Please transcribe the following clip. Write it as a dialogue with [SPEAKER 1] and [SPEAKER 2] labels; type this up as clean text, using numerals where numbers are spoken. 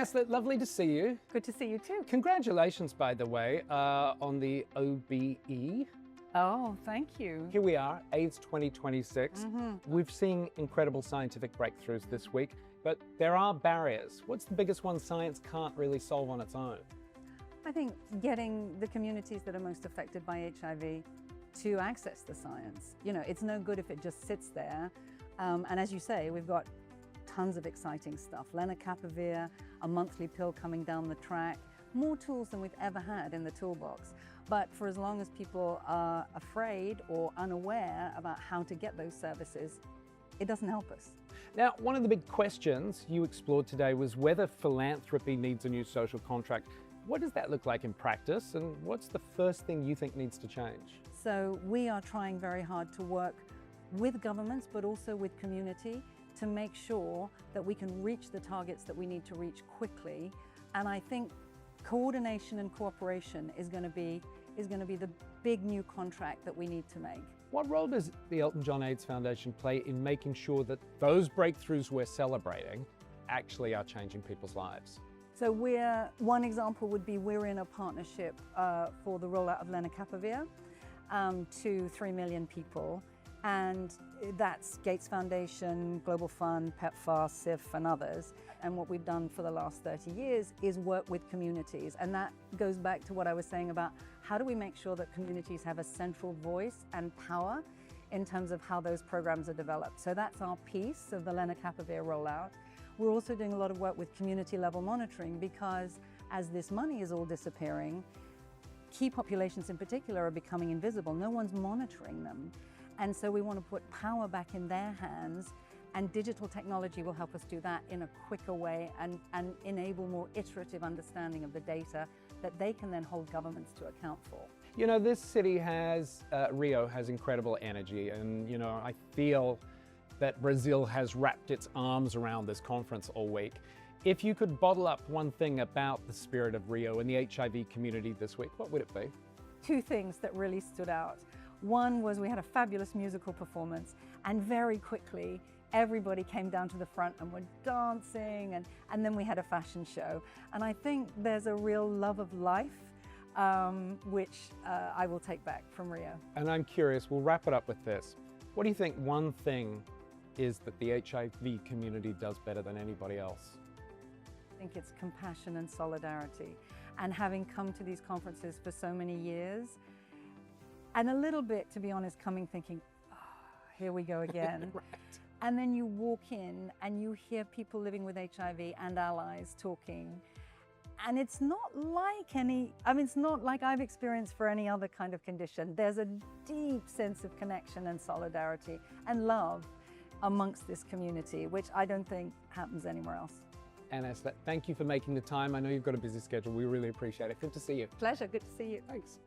[SPEAKER 1] Aslett, lovely to see you.
[SPEAKER 2] Good to see you too.
[SPEAKER 1] Congratulations, by the way, on the OBE.
[SPEAKER 2] Oh, thank you.
[SPEAKER 1] Here we are, AIDS 2026. We've seen incredible scientific breakthroughs this week, but there are barriers. What's the biggest one science can't really solve on its own?
[SPEAKER 2] I think getting the communities that are most affected by HIV to access the science. You know, it's no good if it just sits there. And as you say, we've got tons of exciting stuff. Lenacapavir, a monthly pill coming down the track, more tools than we've ever had in the toolbox. But for as long as people are afraid or unaware about how to get those services, it doesn't help us.
[SPEAKER 1] Now, one of the big questions you explored today was whether philanthropy needs a new social contract. What does that look like in practice, and what's the first thing you think needs to change?
[SPEAKER 2] So we are trying very hard to work with governments, but also with community, to make sure that we can reach the targets that we need to reach quickly. And I think coordination and cooperation is going to be the big new contract that we need to make.
[SPEAKER 1] What role does the Elton John AIDS Foundation play in making sure that those breakthroughs we're celebrating actually are changing people's lives?
[SPEAKER 2] So one example would be we're in a partnership for the rollout of lenacapavir to 3 million people. And that's Gates Foundation, Global Fund, PEPFAR, CIF, and others. And what we've done for the last 30 years is work with communities. And that goes back to what I was saying about how do we make sure that communities have a central voice and power in terms of how those programs are developed. So that's our piece of the lenacapavir rollout. We're also doing a lot of work with community level monitoring, because as this money is all disappearing, key populations in particular are becoming invisible. No one's monitoring them. And so we want to put power back in their hands, and digital technology will help us do that in a quicker way and enable more iterative understanding of the data that they can then hold governments to account for.
[SPEAKER 1] You know, this city has, Rio has incredible energy, and you know, I feel that Brazil has wrapped its arms around this conference all week. If you could bottle up one thing about the spirit of Rio and the HIV community this week, what would it be?
[SPEAKER 2] Two things that really stood out. One was we had a fabulous musical performance, and very quickly everybody came down to the front and were dancing, and then we had a fashion show. And I think there's a real love of life, which I will take back from Rio.
[SPEAKER 1] And I'm curious, we'll wrap it up with this. What do you think one thing is that the HIV community does better than anybody else?
[SPEAKER 2] I think it's compassion and solidarity. And having come to these conferences for so many years, and a little bit, to be honest, coming thinking, oh, here we go again.
[SPEAKER 1] Right.
[SPEAKER 2] And then you walk in and you hear people living with HIV and allies talking. And it's not like it's not like I've experienced for any other kind of condition. There's a deep sense of connection and solidarity and love amongst this community, which I don't think happens anywhere else.
[SPEAKER 1] And Aslett, thank you for making the time. I know you've got a busy schedule. We really appreciate it. Good to see you.
[SPEAKER 2] Pleasure, good to see you.
[SPEAKER 1] Thanks.